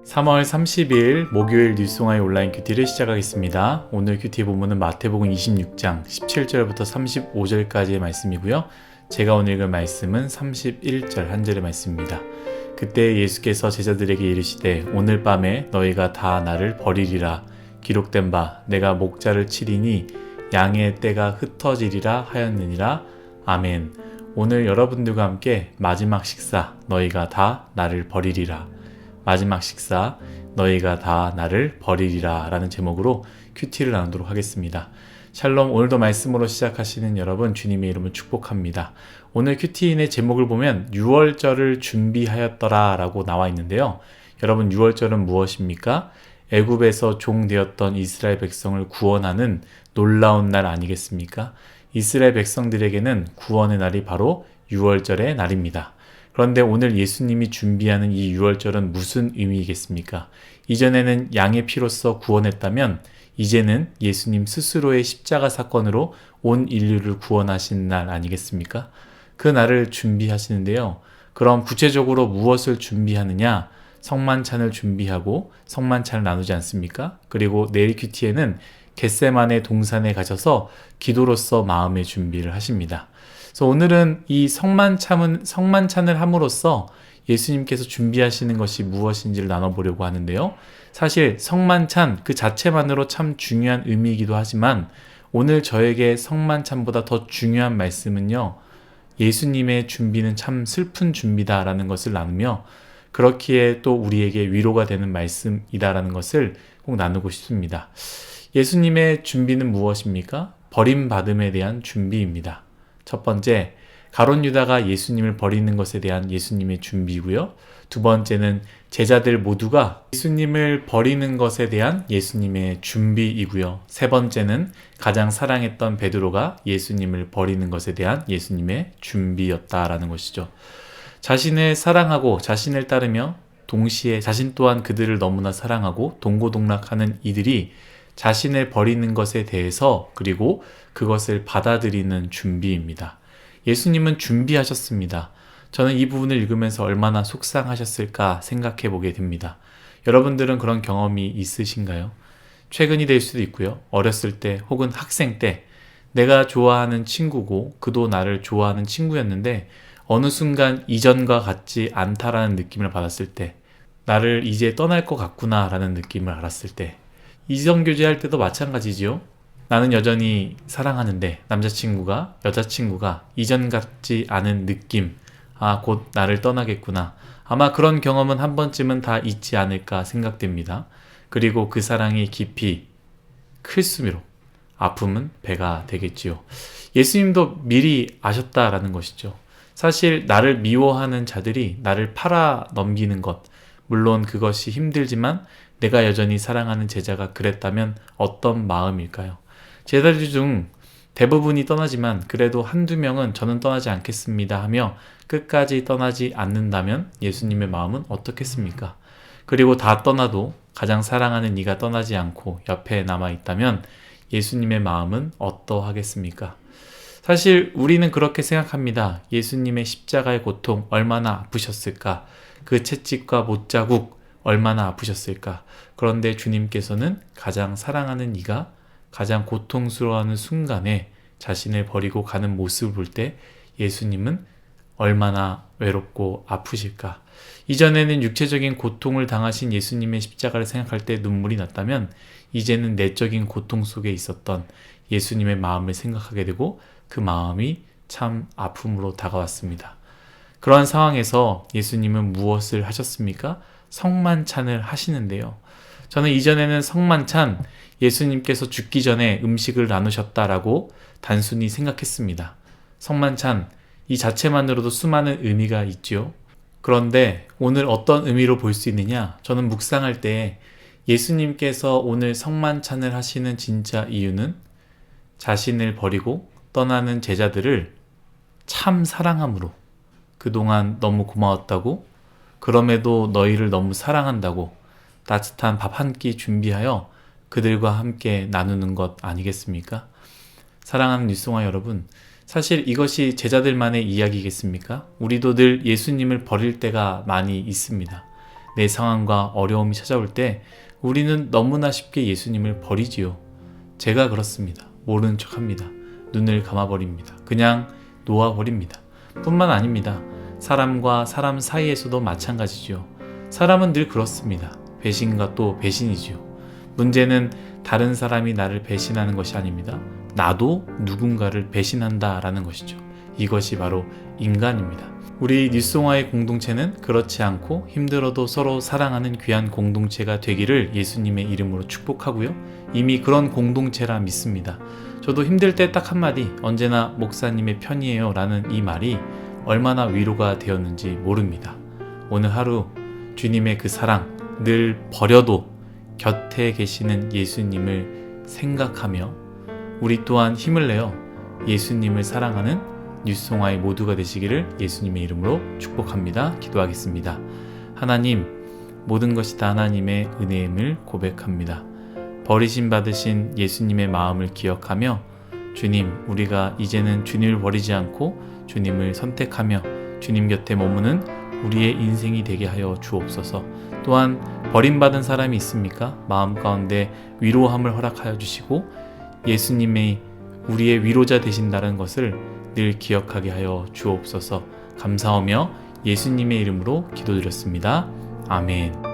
3월 30일 목요일 뉴스송아의 온라인 큐티를 시작하겠습니다. 오늘 큐티 본문은 마태복음 26장 17절부터 35절까지의 말씀이고요. 제가 오늘 읽을 말씀은 31절 한 절의 말씀입니다. 그때 예수께서 제자들에게 이르시되 오늘 밤에 너희가 다 나를 버리리라. 기록된 바 내가 목자를 치리니 양의 떼가 흩어지리라 하였느니라. 아멘. 오늘 여러분들과 함께 마지막 식사 너희가 다 나를 버리리라. 마지막 식사 너희가 다 나를 버리리라 라는 제목으로 큐티를 나누도록 하겠습니다. 샬롬. 오늘도 말씀으로 시작하시는 여러분 주님의 이름을 축복합니다. 오늘 큐티인의 제목을 보면 유월절을 준비하였더라 라고 나와 있는데요. 여러분 유월절은 무엇입니까? 애굽에서 종되었던 이스라엘 백성을 구원하는 놀라운 날 아니겠습니까? 이스라엘 백성들에게는 구원의 날이 바로 유월절의 날입니다. 그런데 오늘 예수님이 준비하는 이 유월절은 무슨 의미이겠습니까? 이전에는 양의 피로써 구원했다면 이제는 예수님 스스로의 십자가 사건으로 온 인류를 구원하신 날 아니겠습니까? 그 날을 준비하시는데요. 그럼 구체적으로 무엇을 준비하느냐? 성만찬을 준비하고 성만찬을 나누지 않습니까? 그리고 내일 큐티에는 겟세마네 동산에 가셔서 기도로서 마음의 준비를 하십니다. 그래서 오늘은 이 성만찬을 함으로써 예수님께서 준비하시는 것이 무엇인지를 나눠보려고 하는데요. 사실 성만찬 그 자체만으로 참 중요한 의미이기도 하지만 오늘 저에게 성만찬보다 더 중요한 말씀은요. 예수님의 준비는 참 슬픈 준비다라는 것을 나누며 그렇기에 또 우리에게 위로가 되는 말씀이다라는 것을 꼭 나누고 싶습니다. 예수님의 준비는 무엇입니까? 버림받음에 대한 준비입니다. 첫 번째, 가룟 유다가 예수님을 버리는 것에 대한 예수님의 준비고요. 두 번째는 제자들 모두가 예수님을 버리는 것에 대한 예수님의 준비이고요. 세 번째는 가장 사랑했던 베드로가 예수님을 버리는 것에 대한 예수님의 준비였다라는 것이죠. 자신을 사랑하고 자신을 따르며 동시에 자신 또한 그들을 너무나 사랑하고 동고동락하는 이들이 자신을 버리는 것에 대해서 그리고 그것을 받아들이는 준비입니다. 예수님은 준비하셨습니다. 저는 이 부분을 읽으면서 얼마나 속상하셨을까 생각해 보게 됩니다. 여러분들은 그런 경험이 있으신가요? 최근이 될 수도 있고요. 어렸을 때 혹은 학생 때 내가 좋아하는 친구고 그도 나를 좋아하는 친구였는데 어느 순간 이전과 같지 않다라는 느낌을 받았을 때 나를 이제 떠날 것 같구나 라는 느낌을 알았을 때 이성교제 할 때도 마찬가지지요. 나는 여전히 사랑하는데 남자친구가 여자친구가 이전 같지 않은 느낌, 곧 나를 떠나겠구나. 아마 그런 경험은 한 번쯤은 다 있지 않을까 생각됩니다. 그리고 그 사랑이 깊이 클수록 아픔은 배가 되겠지요. 예수님도 미리 아셨다라는 것이죠. 사실 나를 미워하는 자들이 나를 팔아 넘기는 것, 물론 그것이 힘들지만 내가 여전히 사랑하는 제자가 그랬다면 어떤 마음일까요? 제자들 중 대부분이 떠나지만 그래도 한두 명은 저는 떠나지 않겠습니다 하며 끝까지 떠나지 않는다면 예수님의 마음은 어떻겠습니까? 그리고 다 떠나도 가장 사랑하는 이가 떠나지 않고 옆에 남아있다면 예수님의 마음은 어떠하겠습니까? 사실 우리는 그렇게 생각합니다. 예수님의 십자가의 고통 얼마나 아프셨을까? 그 채찍과 못자국 얼마나 아프셨을까? 그런데 주님께서는 가장 사랑하는 이가 가장 고통스러워하는 순간에 자신을 버리고 가는 모습을 볼 때 예수님은 얼마나 외롭고 아프실까? 이전에는 육체적인 고통을 당하신 예수님의 십자가를 생각할 때 눈물이 났다면 이제는 내적인 고통 속에 있었던 예수님의 마음을 생각하게 되고 그 마음이 참 아픔으로 다가왔습니다. 그러한 상황에서 예수님은 무엇을 하셨습니까? 성만찬을 하시는데요. 저는 이전에는 성만찬, 예수님께서 죽기 전에 음식을 나누셨다라고 단순히 생각했습니다. 성만찬, 이 자체만으로도 수많은 의미가 있죠. 그런데 오늘 어떤 의미로 볼 수 있느냐? 저는 묵상할 때 예수님께서 오늘 성만찬을 하시는 진짜 이유는 자신을 버리고 떠나는 제자들을 참 사랑함으로 그동안 너무 고마웠다고 그럼에도 너희를 너무 사랑한다고 따뜻한 밥 한 끼 준비하여 그들과 함께 나누는 것 아니겠습니까? 사랑하는 뉴스송아 여러분, 사실 이것이 제자들만의 이야기겠습니까? 우리도 늘 예수님을 버릴 때가 많이 있습니다. 내 상황과 어려움이 찾아올 때 우리는 너무나 쉽게 예수님을 버리지요. 제가 그렇습니다. 모르는 척합니다. 눈을 감아버립니다. 그냥 놓아버립니다. 뿐만 아닙니다. 사람과 사람 사이에서도 마찬가지죠. 사람은 늘 그렇습니다. 배신과 또 배신이지요. 문제는 다른 사람이 나를 배신하는 것이 아닙니다. 나도 누군가를 배신한다라는 것이죠. 이것이 바로 인간입니다. 우리 뉴송아의 공동체는 그렇지 않고 힘들어도 서로 사랑하는 귀한 공동체가 되기를 예수님의 이름으로 축복하고요. 이미 그런 공동체라 믿습니다. 저도 힘들 때 딱 한마디 언제나 목사님의 편이에요 라는 이 말이 얼마나 위로가 되었는지 모릅니다. 오늘 하루 주님의 그 사랑 늘 버려도 곁에 계시는 예수님을 생각하며 우리 또한 힘을 내어 예수님을 사랑하는 뉴송아의 모두가 되시기를 예수님의 이름으로 축복합니다. 기도하겠습니다. 하나님, 모든 것이 다 하나님의 은혜임을 고백합니다. 버리심 받으신 예수님의 마음을 기억하며 주님, 우리가 이제는 주님을 버리지 않고 주님을 선택하며 주님 곁에 머무는 우리의 인생이 되게 하여 주옵소서. 또한 버림받은 사람이 있습니까? 마음 가운데 위로함을 허락하여 주시고 예수님의 우리의 위로자 되신다는 것을 늘 기억하게 하여 주옵소서. 감사하며 예수님의 이름으로 기도드렸습니다. 아멘.